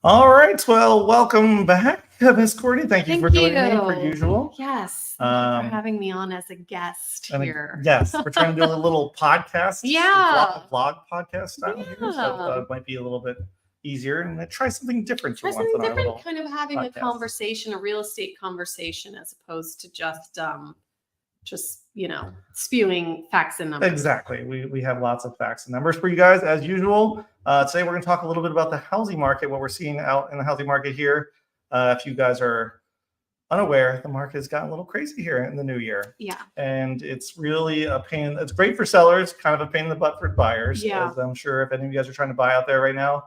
All right. Well, welcome back, Miss Courtney. Thank you for joining me, per usual. Yes. Thank you for having me on as a guest here. Yes, we're trying to do a little podcast. Yeah. Vlog podcast style here. So it might be a little bit easier and try something different for once in our little kind of having a podcast. conversation, a real estate conversation, as opposed to just spewing facts and numbers. Exactly. We have lots of facts and numbers for you guys as usual. Today we're going to talk a little bit about the housing market, what we're seeing out in the housing market here. If you guys are unaware, the market has gotten a little crazy here in the new year. Yeah. And it's really a pain. It's great for sellers, kind of a pain in the butt for buyers. Yeah. As I'm sure if any of you guys are trying to buy out there right now,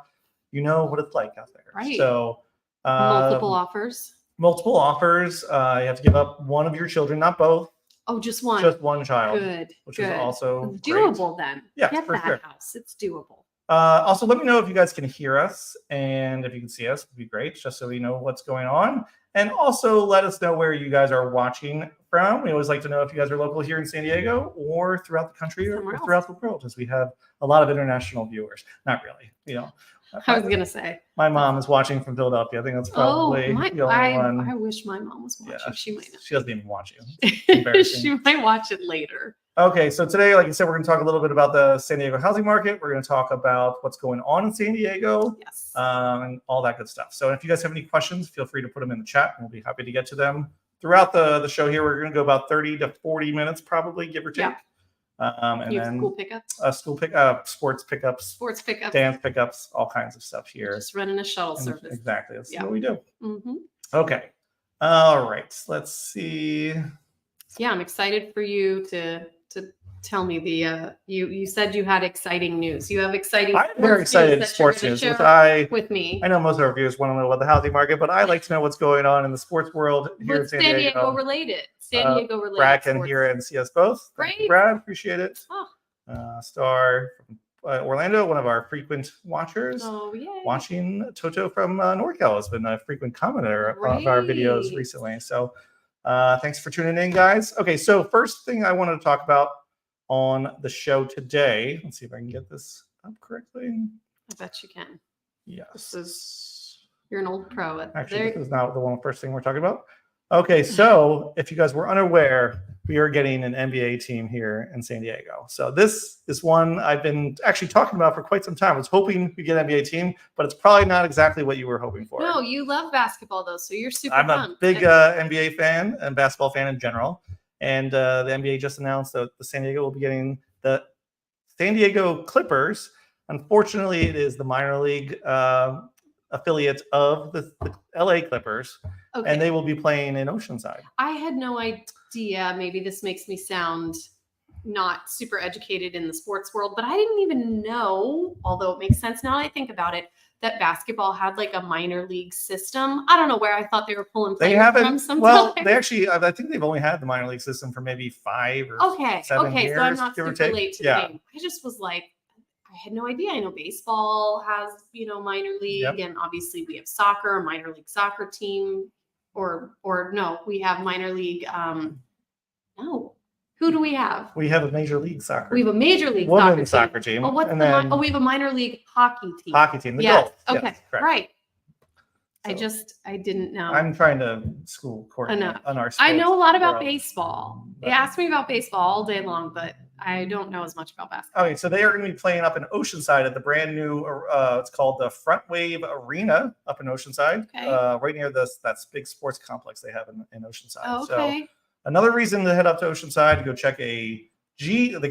you know what it's like out there. Right. So multiple offers. Multiple offers. You have to give up one of your children, not both. Oh, just one. Just one child. Good. Which is also doable great. then. Yeah, get for that sure. house. It's doable. Also, let me know if you guys can hear us, and if you can see us, it'd be great, just so we know what's going on. And also let us know where you guys are watching from. We always like to know if you guys are local here in San Diego or throughout the country or throughout the world, as we have a lot of international viewers. Not really, I was gonna say my mom is watching from Philadelphia. I think that's probably the only one. I wish my mom was watching. Yeah, she might not. She doesn't even watch you. She might watch it later. Okay, so today, like I said, we're going to talk a little bit about the San Diego housing market. We're going to talk about what's going on in San Diego, yes, and all that good stuff. So if you guys have any questions, feel free to put them in the chat, and we'll be happy to get to them throughout the show here. We're going to go about 30 to 40 minutes, probably, give or take. Yeah. And you then have school pickups, sports pickups, dance pickups, all kinds of stuff here. Just running a shuttle service. Exactly, that's what we do. Mm-hmm. Okay, all right. Let's see. Yeah, I'm excited for you to tell me the you said you had exciting news. You have exciting. I'm very excited sports news, with me. I know most of our viewers want to know about the housing market, but I like to know what's going on in the sports world here in San Diego. San Diego related. Brad can hear and see us both. Great. Thank you, Brad, appreciate it. Oh. Star from Orlando, one of our frequent watchers. Oh, yay. Watching Toto from NorCal has been a frequent commenter of our videos recently. So thanks for tuning in, guys. Okay, so first thing I wanted to talk about on the show today. Let's see if I can get this up correctly. I bet you can. Yes. You're an old pro at Actually, this is not the first thing we're talking about. Okay, so if you guys were unaware, we are getting an NBA team here in San Diego. So this is one I've been actually talking about for quite some time. I was hoping we get an NBA team, but it's probably not exactly what you were hoping for. No, you love basketball though, so you're super I'm pumped. a big NBA fan and basketball fan in general. And the NBA just announced that the San Diego will be getting the San Diego Clippers. Unfortunately, it is the minor league affiliate of the LA Clippers, and they will be playing in Oceanside. I had no idea. Maybe this makes me sound not super educated in the sports world, but I didn't even know, although it makes sense now that I think about it, that basketball had like a minor league system. I don't know where I thought they were pulling players from sometimes. Well, they actually, I think they've only had the minor league system for maybe 5 or 7 years. So I'm not super late to the game. I just was like, I had no idea. I know baseball has, minor league, and obviously we have soccer, a minor league soccer team, or no, we have minor league. No, who do we have? We have a major league soccer. We have a major league women's soccer team. Oh, we have a minor league hockey team. Hockey team. Yes. Gold. Okay. Yes, correct. Right. So, I didn't know. I'm trying to school coordinate on our sports. I know a lot about baseball. They asked me about baseball all day long, but I don't know as much about basketball. Okay, so they are going to be playing up in Oceanside at the brand new, it's called the Front Wave Arena up in Oceanside, right near that big sports complex they have in Oceanside. Oh, okay. So another reason to head up to Oceanside to go check they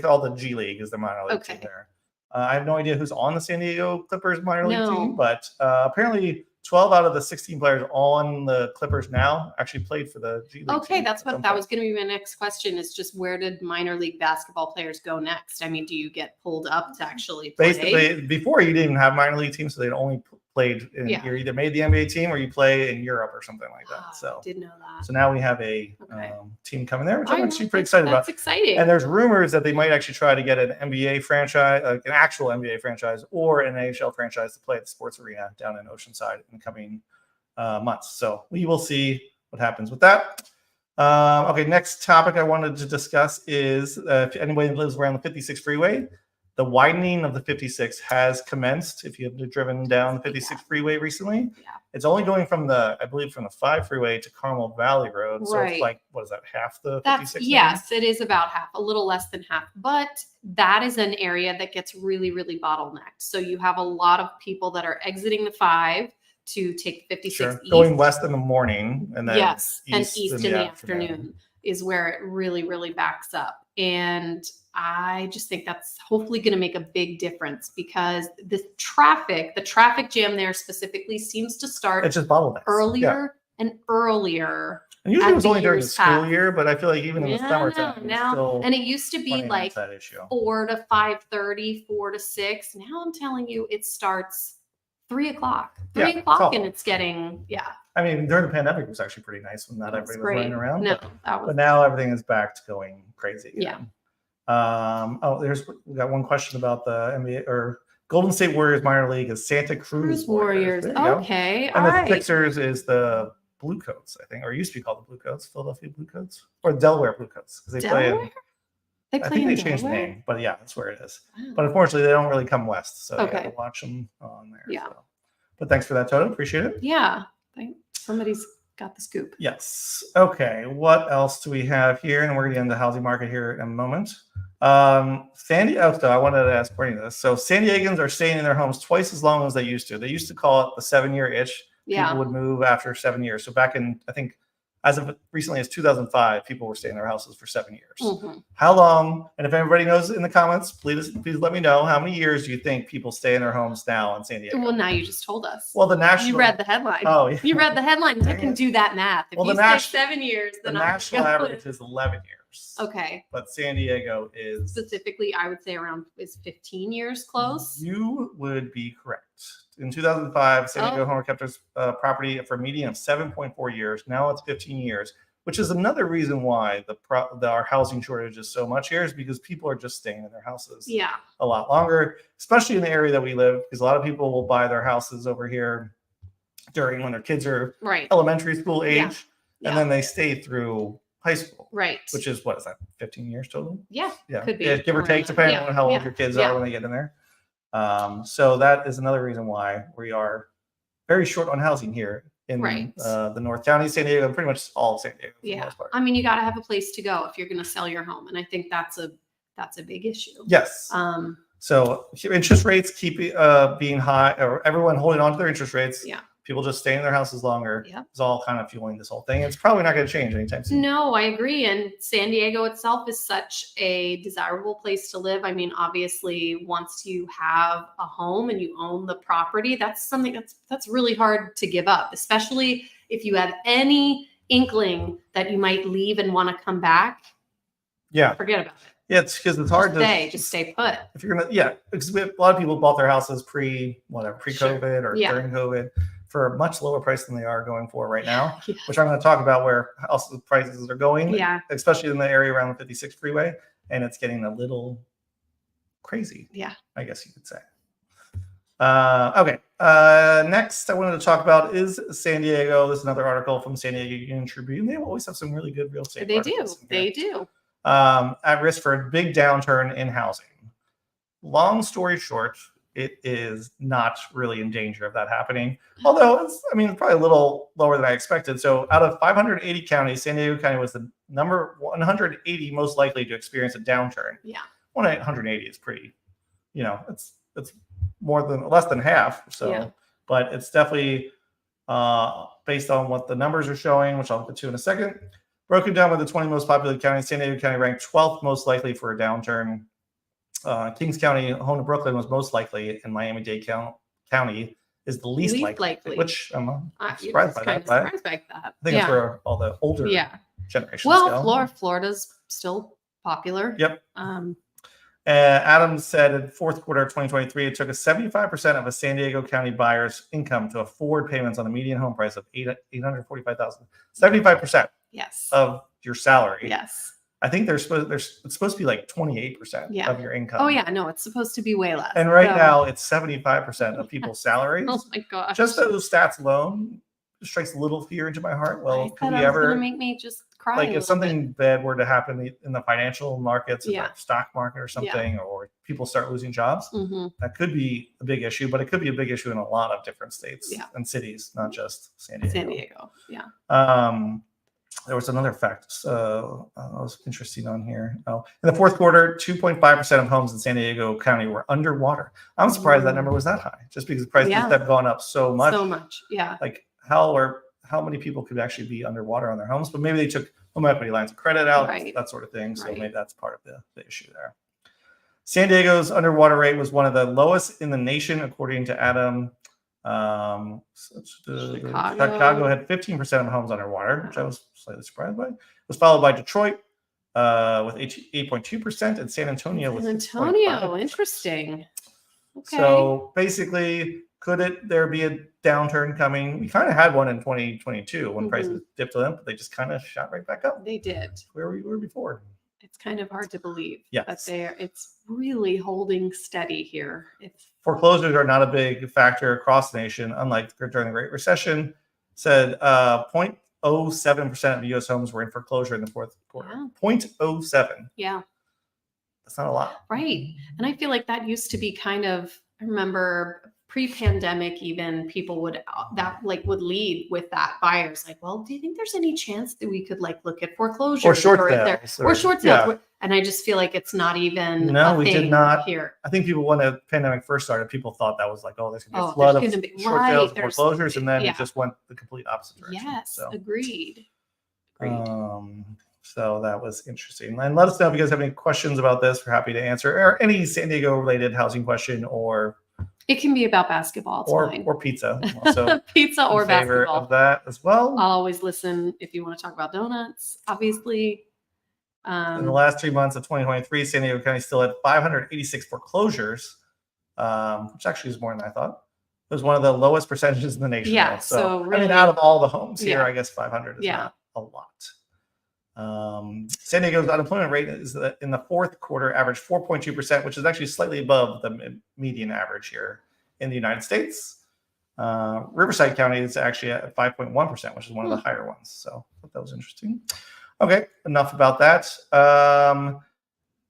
call the G League is the minor league team there. I have no idea who's on the San Diego Clippers minor league team, but apparently 12 out of the 16 players on the Clippers now actually played for the G League. Okay, that was going to be my next question, is just where did minor league basketball players go next? I mean, do you get pulled up to actually play? Basically, before you didn't have minor league teams, so they'd only played you either made the NBA team or you play in Europe or something like that. So I did know that. So now we have a team coming there, which I'm actually pretty excited about. That's exciting. And there's rumors that they might actually try to get an NBA franchise, an actual NBA franchise, or an NHL franchise to play at the sports arena down in Oceanside in the coming months. So we will see what happens with that. Okay, next topic I wanted to discuss is if anybody lives around the 56 freeway, The widening of the 56 has commenced. If you have driven down the 56 freeway recently, it's only going from I believe from the 5 freeway to Carmel Valley Road. So it's like, what is that, half the 56? Yes, it is about half, a little less than half. But that is an area that gets really, really bottlenecked. So you have a lot of people that are exiting the 5 to take 56 east. Going west in the morning and then east in the afternoon is where it really, really backs up. And I just think that's hopefully going to make a big difference because the traffic jam there specifically seems to start it's just bottlenecks. earlier and earlier. And usually it was only during the school year, but I feel like even in the summertime, and it used to be like 4 to 5:30, 4 to 6. Now I'm telling you, it starts 3 o'clock. 3 o'clock, and it's getting I mean, during the pandemic, it was actually pretty nice when not everybody was running around. No, but now everything is back to going crazy again. We got one question about the NBA or Golden State Warriors minor league is Santa Cruz Warriors. Okay, and the Sixers is the Blue Coats, I think, or used to be called the Blue Coats, Philadelphia Blue Coats, or Delaware Blue Coats, because they play in. I think they changed the name, but yeah, that's where it is. Wow. But unfortunately, they don't really come west, so you have to watch them on there. Yeah. So. But thanks for that, Toto. Appreciate it. Yeah, somebody's got the scoop. Yes. Okay. What else do we have here? And we're going to get into the housing market here in a moment. San Diego. I wanted to ask Courtney this. So San Diegans are staying in their homes twice as long as they used to. They used to call it the 7-year itch. People would move after 7 years. So back in, I think, as of recently as 2005, people were staying in their houses for 7 years. Mm-hmm. How long? And if everybody knows in the comments, please let me know how many years do you think people stay in their homes now in San Diego? Well, now you just told us. Well, the national. You read the headline. Oh, yeah. You read the headline. I can do that math. If you stay 7 years, then the national average is 11 years. Okay. But San Diego is specifically, I would say around is 15 years close. You would be correct. In 2005, San Diego homeowner kept his property for a median of 7.4 years. Now it's 15 years, which is another reason why our housing shortage is so much here is because people are just staying in their houses a lot longer, especially in the area that we live, because a lot of people will buy their houses over here during when their kids are elementary school age, and then they stay through high school, which is, what is that, 15 years total? Yeah, could be. Give or take, depending on how old your kids are when they get in there. So that is another reason why we are very short on housing here in the North County, San Diego, and pretty much all of San Diego for the most part. I mean, you got to have a place to go if you're going to sell your home, and I think that's a big issue. Yes. So interest rates keep being high, or everyone holding on to their interest rates. Yeah. People just staying in their houses longer. It's all kind of fueling this whole thing. It's probably not going to change anytime soon. No, I agree. And San Diego itself is such a desirable place to live. I mean, obviously, once you have a home and you own the property, that's something that's really hard to give up, especially if you have any inkling that you might leave and want to come back. Yeah. Forget about it. Yeah, it's because it's hard to just stay put. If you're gonna, because a lot of people bought their houses pre-COVID or during COVID for a much lower price than they are going for right now, which I'm going to talk about where house prices are going, especially in the area around the 56 freeway, and it's getting a little crazy. Yeah, I guess you could say. Okay. Next, I wanted to talk about is San Diego. This is another article from San Diego Union Tribune. They always have some really good real estate. They do. At risk for a big downturn in housing. Long story short, it is not really in danger of that happening. Although it's probably a little lower than I expected. So out of 580 counties, San Diego County was the number 180 most likely to experience a downturn. Yeah. 180 is pretty, it's less than half. So, but it's definitely based on what the numbers are showing, which I'll get to in a second. Broken down by the 20 most populated counties, San Diego County ranked 12th most likely for a downturn. Kings County, home to Brooklyn, was most likely, and Miami-Dade County is the least likely, which I'm surprised by that. I think it's where all the older generations go. Florida's still popular. Yep. Adams said in fourth quarter of 2023, it took a 75% of a San Diego County buyer's income to afford payments on the median home price of $845,000. 75%. Yes. Of your salary. Yes. I think it's supposed to be like 28% of your income. Oh yeah, no, it's supposed to be way less. And right now it's 75% of people's salaries. Oh my gosh. Just those stats alone strikes a little fear into my heart. Well, could we ever gonna make me just cry. like a if little something bit. bad were to happen in the financial markets, in Yeah. the stock market or something, or people start losing jobs, that could be a big issue. But it could be a big issue in a lot of different states and cities, not just San Diego. San Diego, yeah. There was another fact that was interesting on here. Oh, in the fourth quarter, 2.5% of homes in San Diego County were underwater. I'm surprised that number was that high, just because prices have gone up so much. So much, yeah. Like how many people could actually be underwater on their homes? But maybe they took home equity lines of credit out, that sort of thing. So maybe that's part of the issue there. San Diego's underwater rate was one of the lowest in the nation, according to Adam. Chicago had 15% of homes underwater, which I was slightly surprised by. It was followed by Detroit with 8.2% and San Antonio with 6.5%. Interesting. Okay. So basically, could there be a downturn coming? We kind of had one in 2022 when prices dipped a little, but they just kind of shot right back up. They did. Where we were before. It's kind of hard to believe that it's really holding steady here. Foreclosures are not a big factor across the nation, unlike during the Great Recession. Said 0.07% of U.S. homes were in foreclosure in the fourth quarter. Yeah. 0.07. Yeah. That's not a lot. Right. And I feel like that used to be kind of, I remember pre-pandemic, even people would lead with that. Buyers like, well, do you think there's any chance that we could look at foreclosure or short sales or short sales? Yeah. And I just feel like it's not even we did not here. I think people, when the pandemic first started, people thought that was like, oh, there's gonna be a flood of short sales and foreclosures, and then it just went the complete opposite direction. Yes, so. Agreed. So that was interesting. And let us know if you guys have any questions about this. We're happy to answer, or any San Diego related housing question, or it can be about basketball. It's fine. Or pizza. Also pizza or basketball. Of that as well. I'll always listen if you want to talk about donuts, obviously. In the last 3 months of 2023, San Diego County still had 586 foreclosures, which actually is more than I thought. It was one of the lowest percentages in the nation. Yeah. So really, I mean, out of all the homes here, I guess 500 is not a lot. San Diego's unemployment rate is in the fourth quarter averaged 4.2%, which is actually slightly above the median average here in the United States. Riverside County is actually at 5.1%, which is one of the higher ones. So I thought that was interesting. Okay, enough about that.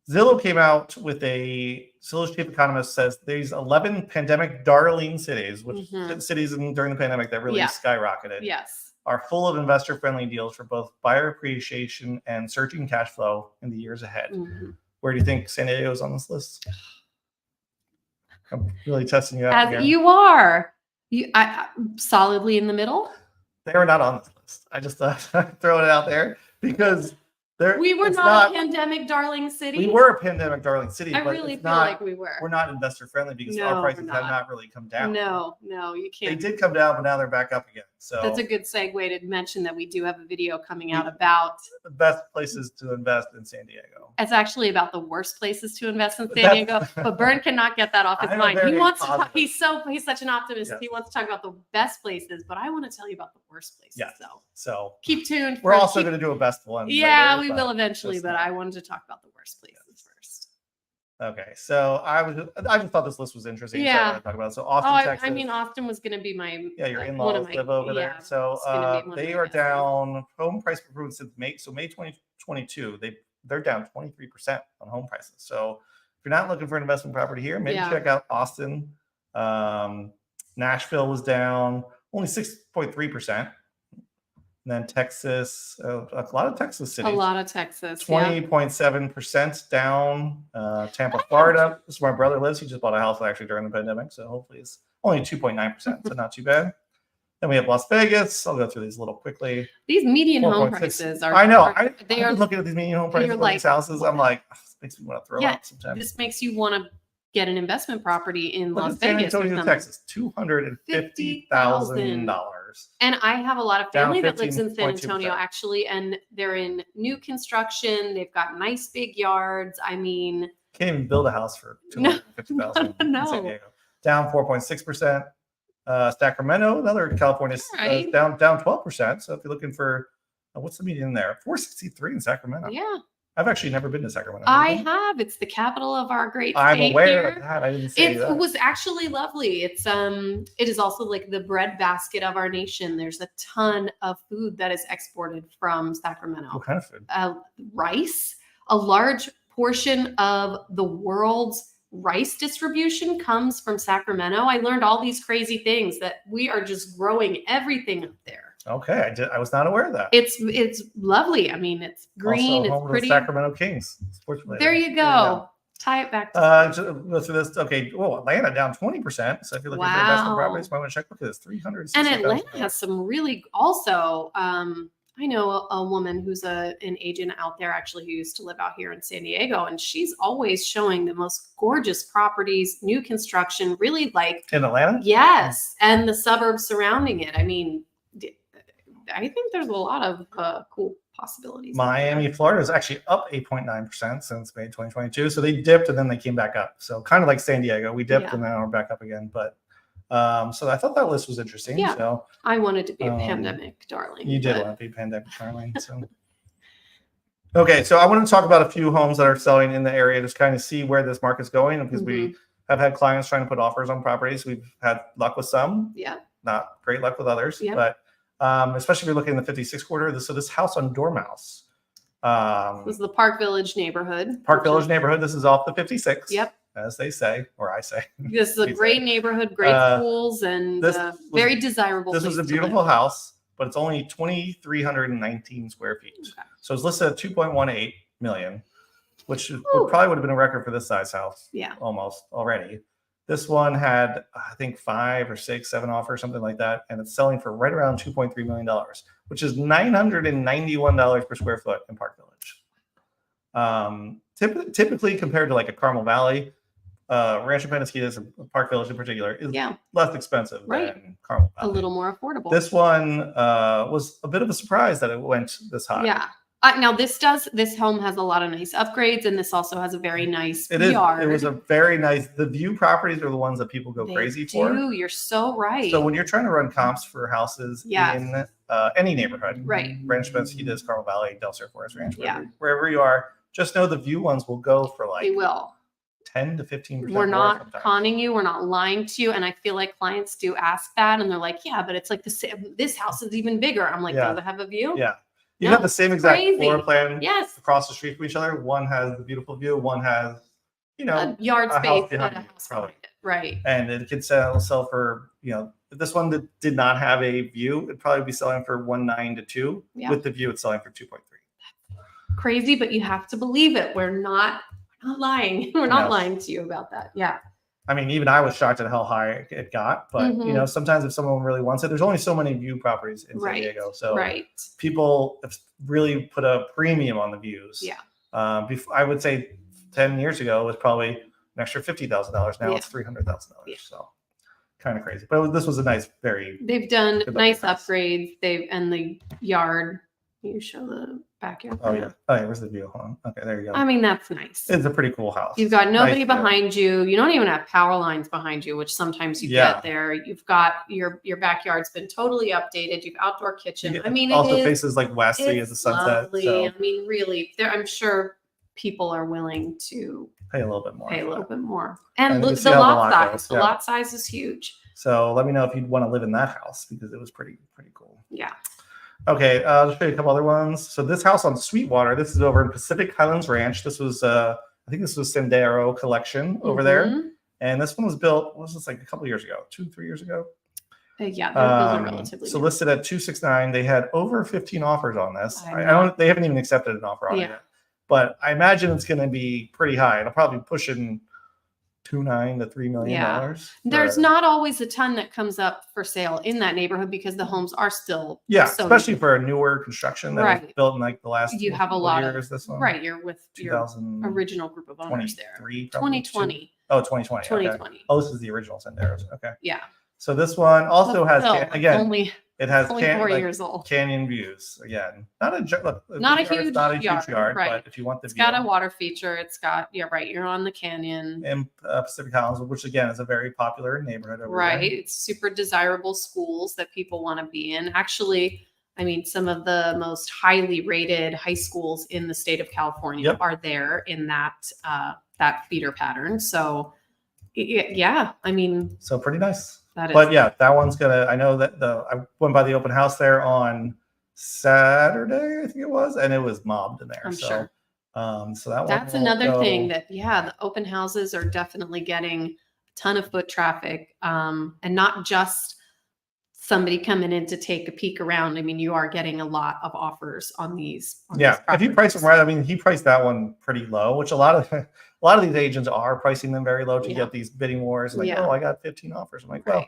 Zillow came out with Zillow's chief economist says there's 11 pandemic darling cities, which cities during the pandemic that really skyrocketed. Yes. Are full of investor-friendly deals for both buyer appreciation and surging cash flow in the years ahead. Where do you think San Diego is on this list? I'm really testing you out. As you are. Solidly in the middle? They are not on this list. I just throwing it out there because we were not a pandemic darling city. We were a pandemic darling city. I really feel like we were. We're not investor friendly because our prices have not really come down. No, you can't. They did come down, but now they're back up again. So that's a good segue to mention that we do have a video coming out about the best places to invest in San Diego. It's actually about the worst places to invest in San Diego, but Bern cannot get that off his mind. He wants to talk, he's such an optimist. Yes. He wants to talk about the best places, but I want to tell you about the worst places. Yeah. So keep tuned. We're also going to do a best one. Yeah, we will eventually, but I wanted to talk about the worst places first. Okay, so I just thought this list was interesting. Yeah. So I want to talk about it. So Austin, Texas. I mean, Austin was going to be my your in-laws live over there. So they are down home price improvement since May. So May 2022, they're down 23% on home prices. So if you're not looking for an investment property here, maybe check out Austin. Nashville was down only 6.3%. And then Texas, a lot of Texas cities. 20.7% down. Tampa, Florida. This is where my brother lives. He just bought a house actually during the pandemic. So hopefully it's only 2.9%. So not too bad. Then we have Las Vegas. I'll go through these a little quickly. These median home prices are. I know. They are looking at these median home prices for these houses. I'm like, this makes me want to throw up sometimes. This makes you want to get an investment property in Las Vegas. San Antonio, Texas, $250,000. And I have a lot of family that lives in San Antonio, actually, and they're in new construction. They've got nice big yards. I mean, can't even build a house for $250,000 in San Diego. Down 4.6%. Sacramento, another California, down 12%. So if you're looking for what's the median there? 463 in Sacramento. Yeah. I've actually never been to Sacramento. I have. It's the capital of our great state. I'm aware here. of that. I didn't say that. It was actually lovely. It is also like the breadbasket of our nation. There's a ton of food that is exported from Sacramento. What kind of food? Rice. A large portion of the world's rice distribution comes from Sacramento. I learned all these crazy things that we are just growing everything up there. Okay, I was not aware of that. It's lovely. I mean, it's green. Also, it's pretty. The Sacramento Kings. There you go. Tie it back to go through this. Okay, well, Atlanta down 20%. So if you're looking for investment properties, might want to check. Look at this, 300. And Atlanta has some really also. I know a woman who's an agent out there actually who used to live out here in San Diego, and she's always showing the most gorgeous properties, new construction, really like in Atlanta. Yes, and the suburbs surrounding it. I mean, I think there's a lot of cool possibilities. Miami, Florida is actually up 8.9% since May 2022. So they dipped and then they came back up. So kind of like San Diego, we dipped and then we're back up again. But so I thought that list was interesting. Yeah. So I wanted to be a pandemic darling. You did want to be a pandemic darling. So okay, so I want to talk about a few homes that are selling in the area, just kind of see where this market's going, because we have had clients trying to put offers on properties. We've had luck with some. Yeah. Not great luck with others. Yeah. But especially if you're looking in the 56 quarter. So this house on Dormouse. This was the Park Village neighborhood. Park Village neighborhood. This is off the 56. Yep. As they say, or I say. This is a great neighborhood, great schools, and very desirable. This was a beautiful house, but it's only 2,319 square feet. Okay. So it's listed at 2.18 million, which probably would have been a record for this size house. Yeah. Almost already. This one had, I think, 5 or 6, 7 offers, something like that. And it's selling for right around $2.3 million, which is $991 per square foot in Park Village. Typically compared to like a Carmel Valley, Rancho Penasquitos and Park Village in particular is less expensive than Carmel Valley. A little more affordable. This one was a bit of a surprise that it went this high. Yeah. Now this home has a lot of nice upgrades, and this also has a very nice yard. It was a very nice. The view properties are the ones that people go crazy for. You're so right. So when you're trying to run comps for houses in any neighborhood, right? Rancho Penasquitos, Carmel Valley, Del Sur Forest Ranch, wherever you are, just know the view ones will go for like they will 10 to 15%. We're not conning you. We're not lying to you. And I feel like clients do ask that, and they're like, "Yeah, but it's like this house is even bigger." I'm like, "Does it have a view?" Yeah. You have the same exact floor plan across the street from each other. One has the beautiful view. One has, a yard space and a house behind it. Right. And it could sell for, if this one that did not have a view, it'd probably be selling for 1.9 to 2. Yeah. With the view, it's selling for 2.3. Crazy, but you have to believe it. We're not lying. We're not lying to you about that. Yeah. I mean, even I was shocked at how high it got, but sometimes if someone really wants it, there's only so many view properties in San Diego. So people have really put a premium on the views. Yeah. I would say 10 years ago it was probably an extra $50,000. Now it's $300,000. Yeah. So kind of crazy, but this was a nice, they've done nice upgrades. And the yard. You show the backyard. Oh yeah. Where's the view? Hold on. Okay, there you go. I mean, that's nice. It's a pretty cool house. You've got nobody behind you. You don't even have power lines behind you, which sometimes you get there. You've got your backyard's been totally updated. You've outdoor kitchen. I mean, it faces like west, so you get the sunset. Lovely. So. I mean, really, I'm sure people are willing to pay a little bit more. And look, the lot size. The lot size is huge. So let me know if you'd want to live in that house, because it was pretty cool. Yeah. Okay, I'll show you a couple other ones. So this house on Sweetwater, this is over in Pacific Highlands Ranch. This was, I think this was Sendero Collection over there. And this one was built, what was this, like a couple years ago, 2-3 years ago? Yeah, they're relatively so new. Listed at 269. They had over 15 offers on this. They haven't even accepted an offer on it yet. But I imagine it's going to be pretty high. It'll probably be pushing $2.9 to $3 million. Yeah. There's not always a ton that comes up for sale in that neighborhood because the homes are still especially for a newer construction that was built in like the last you have a lot years, of this one. Right, you're with your original group of owners there. 2020. Oh, 2020. 2020. Okay. Oh, this is the original Senderos. Okay. Yeah. So this one also has it has 4 years old. Canyon views again. Not a huge yard, right. But if you want the it's got a water feature. It's got you're on the canyon. In Pacific Highlands, which again is a very popular neighborhood over there. It's super desirable schools that people want to be in. Actually, I mean, some of the most highly rated high schools in the state of California are there in that that feeder pattern. So yeah, I mean, so pretty nice. That is. But yeah, that one's gonna. I know that I went by the open house there on Saturday, I think it was, and it was mobbed in there. I'm sure. So that that's another thing that the open houses are definitely getting a ton of foot traffic, and not just somebody coming in to take a peek around. I mean, you are getting a lot of offers on these. If you price them right, I mean, he priced that one pretty low, which a lot of these agents are pricing them very low to get these bidding wars. Like, oh, I got 15 offers. I'm like, well,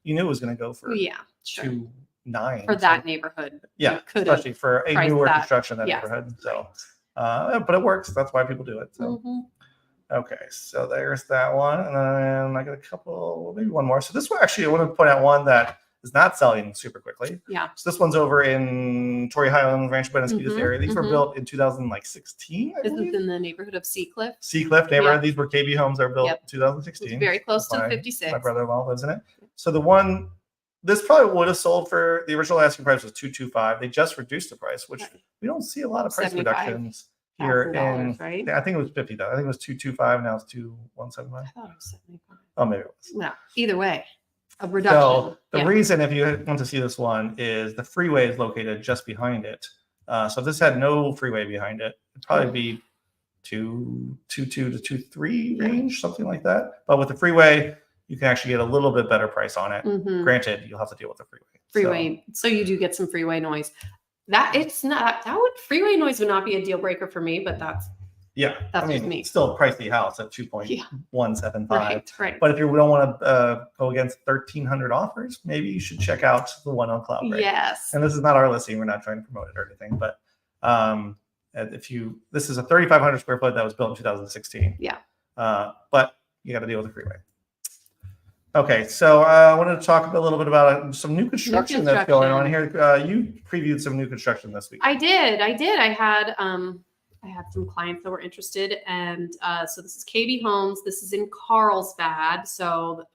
you knew it was going to go for 2.9 for that neighborhood. Yeah, especially for a newer construction in that neighborhood. So, but it works. That's why people do it. So. Okay, so there's that one, and then I got a couple, maybe one more. So this one, actually, I want to point out one that is not selling super quickly. So this one's over in Torrey Highlands, Rancho Buenos Aires area. These were built in 2016. This is in the neighborhood of Seacliff. Seacliff neighborhood. These were KB homes that were built in 2016. It's very close to 56. My brother-in-law lives in it. So the one, this probably would have sold for, the original asking price was $225. They just reduced the price, which we don't see a lot of price reductions here in, right? I think it was $50. I think it was $225. Now it's $2,175. I thought it was $75. Oh, maybe it was. No, either way, a reduction. So the reason, if you want to see this one, is the freeway is located just behind it. So if this had no freeway behind it, it'd probably be 2.2 to 2.3 range, something like that. But with the freeway, you can actually get a little bit better price on it. Granted, you'll have to deal with the freeway. So you do get some freeway noise. Freeway noise would not be a deal breaker for me, but that's just me. Still a pricey house at 2.175. Right. But if you don't want to go against 1,300 offers, maybe you should check out the one on Cloudbreak. Yes. And this is not our listing; we're not trying to promote it or anything. But this is a 3,500 square foot that was built in 2016. But you got to deal with the freeway. Okay, so I wanted to talk a little bit about some new construction that's going on here. You previewed some new construction this week. I did. I had some clients that were interested, and so this is KB Homes. This is in Carlsbad,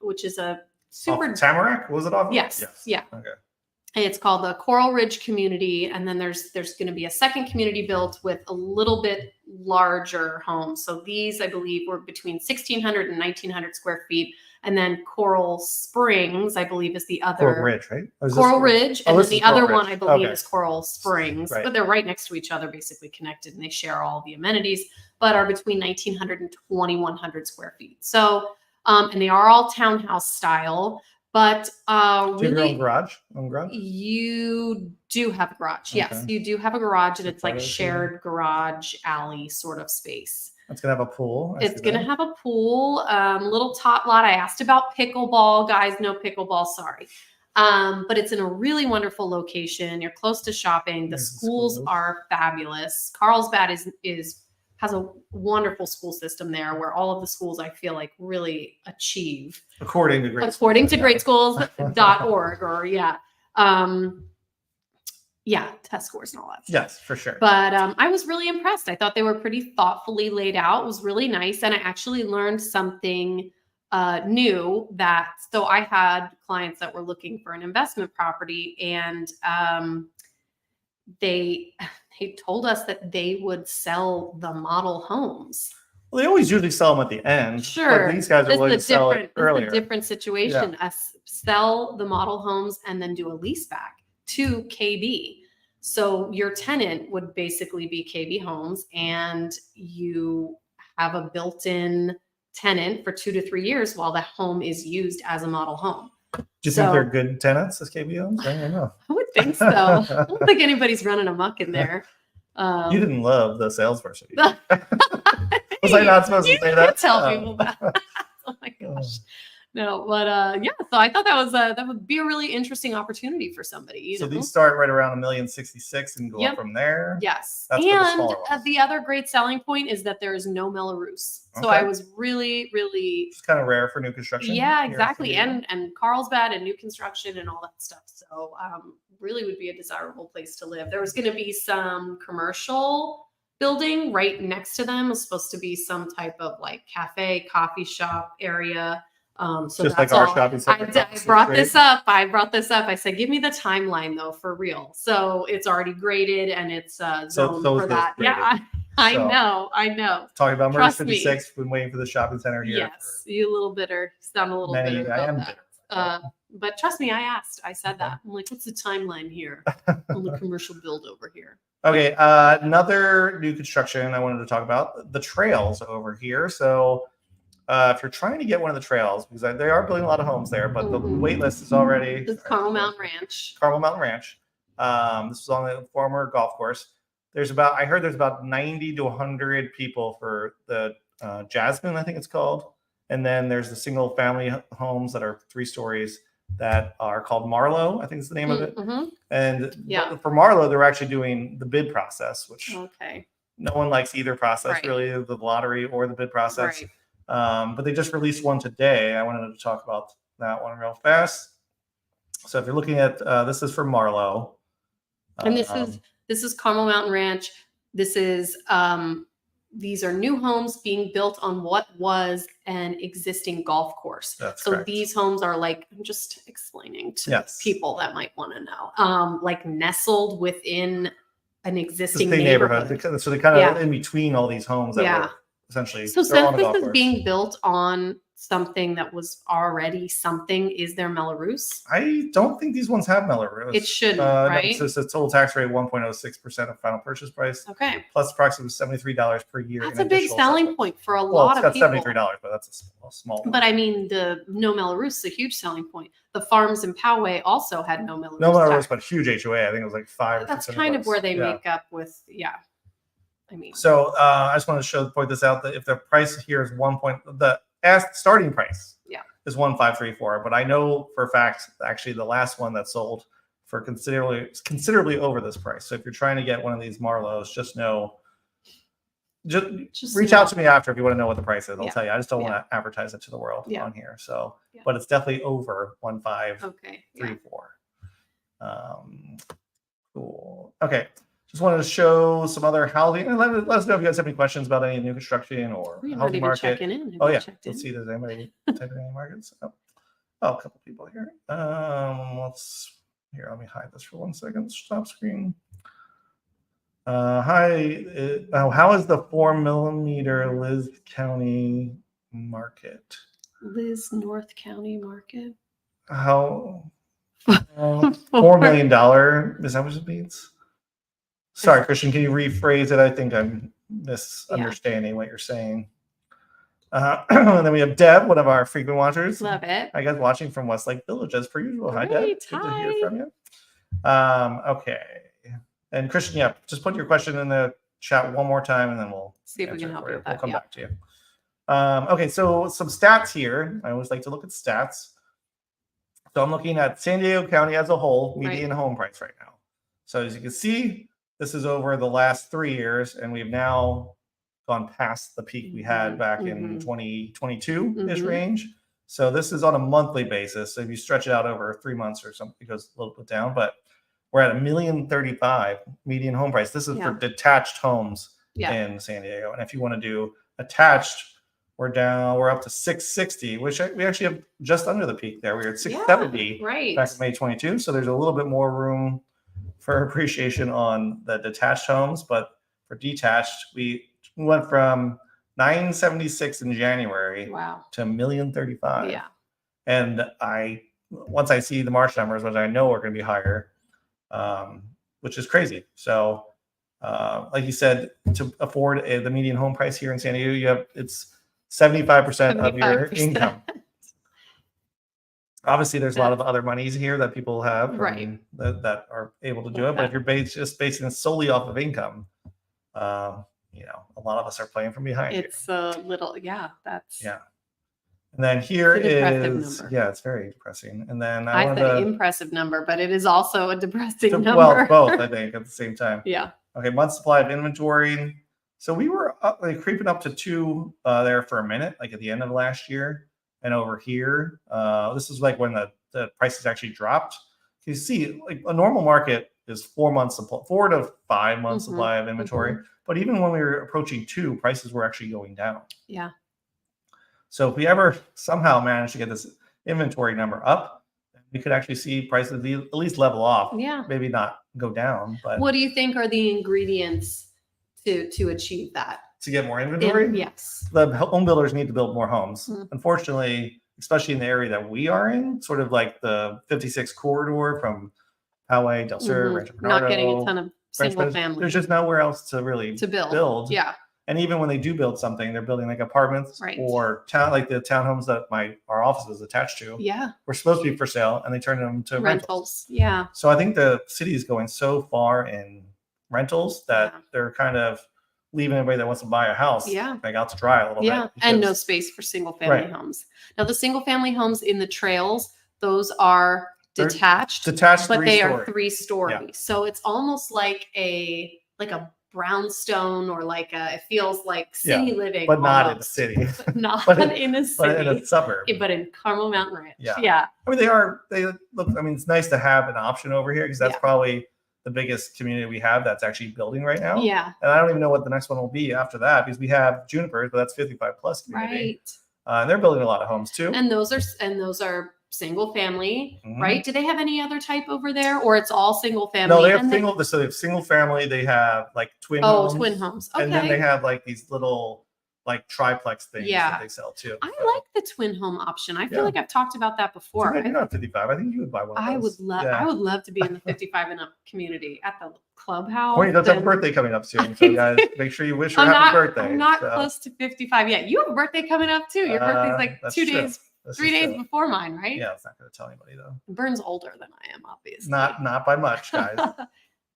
which is a super off Tamarack. Was it off? Yes. Yeah. Okay. And it's called the Coral Ridge Community, and then there's going to be a second community built with a little bit larger homes. So these, I believe, were between 1,600 and 1,900 square feet. And then Coral Springs, I believe, is the other. Coral Ridge, right? Coral Ridge. And then the other one, I believe, is Coral Springs. But they're right next to each other, basically connected, and they share all the amenities, but are between 1,900 and 2,100 square feet. So, and they are all townhouse style. But do you have your own garage? You do have a garage. Okay. Yes, you do have a garage, and it's like shared garage alley sort of space. It's going to have a pool. It's going to have a pool, little top lot. I asked about pickleball. Guys, no pickleball, sorry. But it's in a really wonderful location. You're close to shopping. The schools are fabulous. Carlsbad has a wonderful school system there where all of the schools, I feel like, really achieve. According to greatschools.org test scores and all that stuff. Yes, for sure. But I was really impressed. I thought they were pretty thoughtfully laid out. It was really nice. And I actually learned something new so I had clients that were looking for an investment property, and they told us that they would sell the model homes. Well, they always usually sell them at the end. Sure. But these guys are willing to sell it earlier. It's a different situation. Sell the model homes and then do a lease back to KB. So your tenant would basically be KB Homes, and you have a built-in tenant for 2 to 3 years while the home is used as a model home. Do you think they're good tenants as KB Homes? I don't know. I would think so. I don't think anybody's running amok in there. You didn't love the salesperson. Was I not supposed to say that? Tell people that. Oh my gosh. No, but so I thought that would be a really interesting opportunity for somebody. So these start right around $1,066,000 and go up from there. Yes. That's and the other great selling point is that there is no Mello-Roos. So I was really, really. It's kind of rare for new construction. Yeah, exactly. And Carlsbad and new construction and all that stuff. So really would be a desirable place to live. There was going to be some commercial building right next to them. It was supposed to be some type of like cafe, coffee shop area. So Just that's like our all. shopping center. I brought this up. I said, give me the timeline though, for real. So it's already graded and it's zoned for that. Yeah, I know. Talking about Murder Trust 56, been waiting for the shopping center here. Yes, you a little bitter. Sound a little bitter about that. But trust me, I asked. I said that. I'm like, what's the timeline here on the commercial build over here? Okay, another new construction I wanted to talk about, the trails over here. So if you're trying to get one of the trails, because they are building a lot of homes there, but the wait list is already... It's Carmel Mountain Ranch. Carmel Mountain Ranch. This is on the former golf course. I heard there's about 90 to 100 people for the Jasmine, I think it's called. And then there's the single family homes that are 3 stories that are called Marlowe, I think is the name of it. And for Marlowe, they're actually doing the bid process, which no one likes either process, really, the lottery or the bid process. But they just released one today. I wanted to talk about that one real fast. So if you're looking at, this is for Marlowe. And this is Carmel Mountain Ranch. This is, these are new homes being built on what was an existing golf course. That's so correct. These homes are like, I'm just explaining to people that might want to know, like nestled within an existing neighborhood. So they kind of in between all these homes that were essentially. So since this is being built on something that was already something, is there Melrose? I don't think these ones have Melrose. It shouldn't, right? So it's a total tax rate of 1.06% of final purchase price. Okay. Plus approximately $73 per year. That's a big selling point for a lot of people. It's got $73, but that's a small one. But I mean, the no Melrose is a huge selling point. The farms in Poway also had no Melrose. No Melrose, but huge HOA. I think it was like $5. That's kind of where they make up with, I mean. So I just want to point this out, that if the price here is the starting price is 1,534, but I know for a fact actually the last one that sold for considerably over this price. So if you're trying to get one of these Marlows, just reach out to me after if you want to know what the price is. I'll tell you. I just don't want to advertise it to the world on here. So, but it's definitely over 1,534. Cool. Okay. Just wanted to show some other housing, and let us know if you guys have any questions about any new construction or housing market. Let's see, does anybody type in any markets? Oh, a couple people here. Let me hide this for 1 second. Stop screen. Hi. How is the 4mm Liz County market? Liz North County market. How? $4 million. Is that what it means? Sorry, Christian, can you rephrase it? I think I'm misunderstanding what you're saying. And then we have Deb, one of our frequent watchers. Love it. I guess watching from Westlake Village as per usual. Hi, Deb. Good to hear from you. Okay. And Christian, just put your question in the chat one more time, and then we'll see if we can help you with that. We'll come back to you. Okay, so some stats here. I always like to look at stats. So I'm looking at San Diego County as a whole, median home price right now. So as you can see, this is over the last 3 years, and we've now gone past the peak we had back in 2022-ish range. So this is on a monthly basis. So if you stretch it out over 3 months or something, it goes a little bit down, but we're at $1,035,000 median home price. This is for detached homes in San Diego. And if you want to do attached, we're up to 660, which we actually have just under the peak there. We were at 670 back in May 22. So there's a little bit more room for appreciation on the detached homes, but for detached, we went from 976 in January to $1,035,000. Yeah. And once I see the March numbers, which I know are going to be higher, which is crazy. So, like you said, to afford the median home price here in San Diego, it's 75% of your income. Obviously, there's a lot of other monies here that people have that are able to do it. But if you're just basing it solely off of income, a lot of us are playing from behind. It's a little, that's And then here is it's very depressing. And then I said an impressive number, but it is also a depressing number. Well, both I think at the same time. Yeah. Okay, month supply of inventory. So we were creeping up to 2 there for a minute, like at the end of last year. And over here, this is like when the prices actually dropped. You see, like a normal market is 4 months supply, 4 to 5 months supply of inventory. But even when we were approaching 2, prices were actually going down. Yeah. So if we ever somehow manage to get this inventory number up, we could actually see prices at least level off. Yeah. Maybe not go down, but what do you think are the ingredients to achieve that? To get more inventory? Yes. The home builders need to build more homes. Mm. Unfortunately, especially in the area that we are in, sort of like the 56 corridor from Poway, Del Sur, Rancho Bernardo. Not getting a ton of single family. There's just nowhere else to really build. Yeah. And even when they do build something, they're building like apartments or like the townhomes that our office is attached to. Yeah. Were supposed to be for sale, and they turned them to rentals. Yeah. So I think the city is going so far in rentals that they're kind of leaving everybody that wants to buy a house like out to dry a little bit. Yeah, and no space for single family homes. Now the single family homes in the trails, those are detached, but they are 3-story. Yeah. So it's almost like a brownstone or it feels like city living, but not in the city, not in a city, but in a suburb, but in Carmel Mountain Ranch. Yeah. I mean, they look. I mean, it's nice to have an option over here because that's probably the biggest community we have that's actually building right now. Yeah. And I don't even know what the next one will be after that because we have Junipers, but that's 55 plus community. Right. And they're building a lot of homes too. And those are single family, right? Do they have any other type over there, or it's all single family? No, they have single. So they have single family. They have like twin homes. Oh, twin homes. Okay. And then they have like these little triplex things that they sell too. I like the twin home option. I feel like I've talked about that before. You're not 55. I think you would buy one of those. I would love to be in the 55 and up community at the clubhouse. Courtney does have a birthday coming up soon, so guys, make sure you wish her happy birthday. I'm not close to 55 yet. You have a birthday coming up too. Your birthday's like 3 days before mine, right? Yeah, it's not going to tell anybody though. Burns older than I am, obviously. Not by much, guys.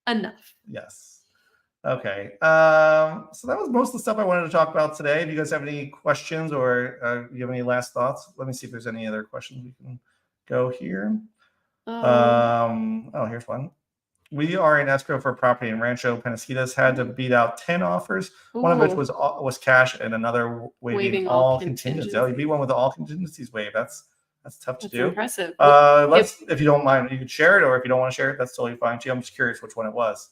Enough. Yes. Okay. So that was most of the stuff I wanted to talk about today. Do you guys have any questions or you have any last thoughts? Let me see if there's any other questions we can go here. Here's one. We are in escrow for a property in Rancho Penasquitas. Had to beat out 10 offers, one of which was cash and another waiving all contingencies. Oh, you beat one with all contingencies waived. That's tough to do. Impressive. If you don't mind, you can share it, or if you don't want to share it, that's totally fine too. I'm just curious which one it was.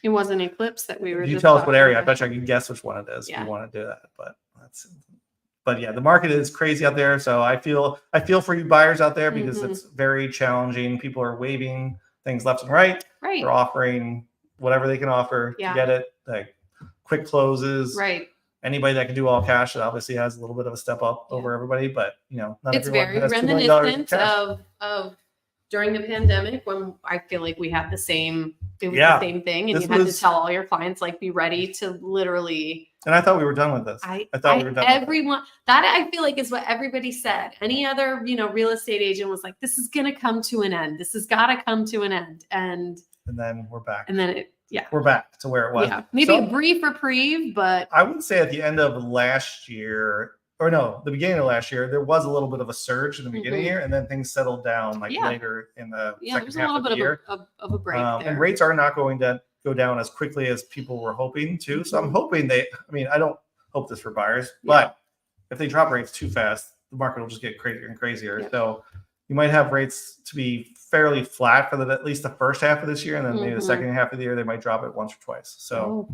It wasn't Eclipse that we were. You tell us what area. I bet you I can guess which one it is if you want to do that. But yeah, the market is crazy out there. So I feel for you buyers out there because it's very challenging. People are waiving things left and right. Right. They're offering whatever they can offer to get it, like quick closes. Right. Anybody that can do all cash obviously has a little bit of a step up over everybody, but not it's everyone very has reminiscent of during the pandemic when I feel like we had the same. It was the same thing, and you had to tell all your clients be ready to literally. And I thought we were done with this. I thought we were done. Everyone that I feel like is what everybody said. Any other real estate agent was like, "This is going to come to an end. This has got to come to an end." And then we're back. And then we're back to where it was. Yeah, maybe a brief reprieve, but I would say at the end of last year. Or no, the beginning of last year, there was a little bit of a surge in the beginning here, and then things settled down later in the second half of the year. Of a break there. And rates are not going to go down as quickly as people were hoping to. So I'm hoping I don't hope this for buyers, but if they drop rates too fast, the market will just get crazier and crazier. Yeah. So you might have rates to be fairly flat for at least the first half of this year, and then maybe the second half of the year, they might drop it once or twice. So,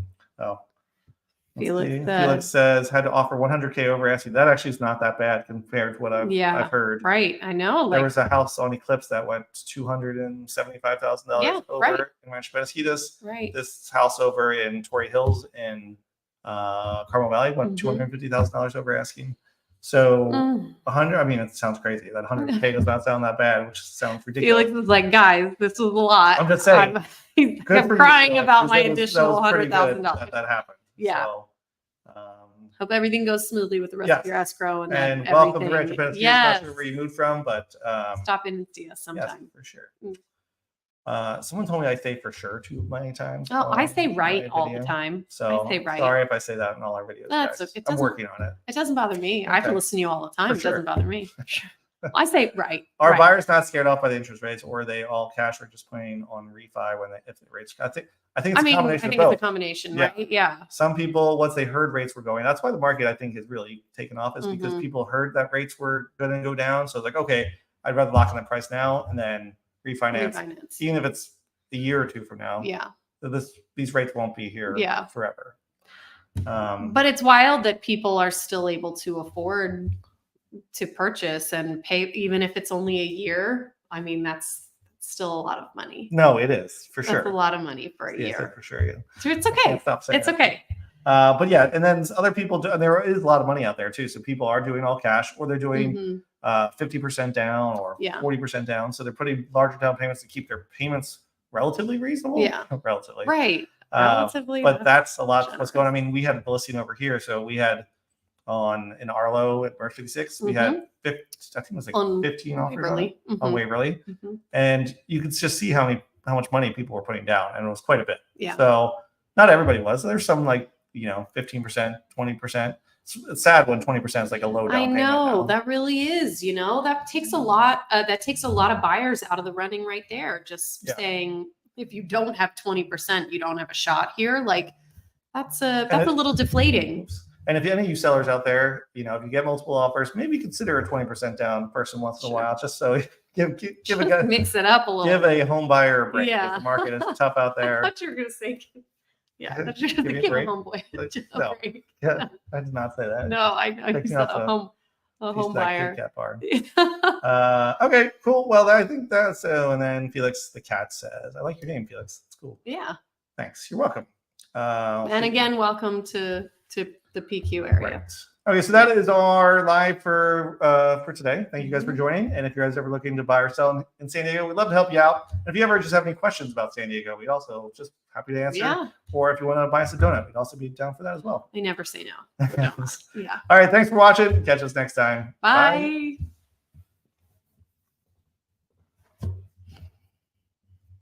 Felix says had to offer 100K over asking. That actually is not that bad compared to what I've heard. Right, I know. There was a house on Eclipse that went $275,000 over in Rancho Penasquitas. Right. This house over in Torrey Hills in Carmel Valley went $250,000 over asking. So 100. I mean, it sounds crazy. That 100K does not sound that bad, which sounds ridiculous. Felix is like, guys, this was a lot. I'm just saying. I'm crying about my additional $100,000. That happened. Yeah. So, hope everything goes smoothly with the rest of your escrow and welcome to Rancho Penasquitas. Not sure where you moved from, but stop in and see us sometime. Yes, for sure. Someone told me I say for sure too many times. Oh, I say right all the time. So I say right. Sorry if I say that in all our videos. That's okay. I'm working on it. It doesn't bother me. Okay. I can listen to you all the time. It doesn't bother me. I say right. Are buyers not scared off by the interest rates, or are they all cash or just playing on refi if the rates? I think it's a combination of both. It's a combination, right? Yeah. Some people, once they heard rates were going, that's why the market I think has really taken off, is because people heard that rates were going to go down. So it's like, okay, I'd rather lock in the price now and then refinance. Even if it's a year or two from now. Yeah. These rates won't be here forever. But it's wild that people are still able to afford to purchase and pay, even if it's only a year. I mean, that's still a lot of money. No, it is for That's sure. a lot of money for a year. For sure. Yeah. So it's okay. It's okay. But yeah, and then other people do, and there is a lot of money out there too. So people are doing all cash, or they're doing 50% down or 40% down. So they're putting larger down payments to keep their payments relatively reasonable. Yeah. Relatively. Right. Relatively. But that's a lot what's going on. I mean, we had a listing over here. So we had in Arlo at March 56, we had 50, I think it was like on 15 offers Waverly. on Waverly. And you could just see how much money people were putting down. And it was quite a bit. Yeah. So not everybody was. There's some 15%, 20%. It's sad when 20% is like a low down payment. I know that really is, that takes a lot. That takes a lot of buyers out of the running right there. Just saying, if you don't have 20%, you don't have a shot here. Like that's a little deflating. And if any of you sellers out there, if you get multiple offers, maybe consider a 20% down person once in a while, just so give a guy, mix it up a little. Give a home buyer a break. Yeah. If the market is tough out there. I thought you were gonna say, I thought you were gonna give a homeboy a break. Yeah, I did not say that. No, I know you said a home buyer. Okay, cool. Well, I think that's so. And then Felix the cat says, "I like your name, Felix. It's cool." Yeah. Thanks. You're welcome. And again, welcome to the PQ area. Right. Okay, so that is our live for today. Thank you guys for joining. And if you guys ever looking to buy or sell in San Diego, we'd love to help you out. And if you ever just have any questions about San Diego, we'd also just happy to answer. Yeah. Or if you want to buy us a donut, we'd also be down for that as well. I never say no. Yeah. All right. Thanks for watching. Catch us next time. Bye.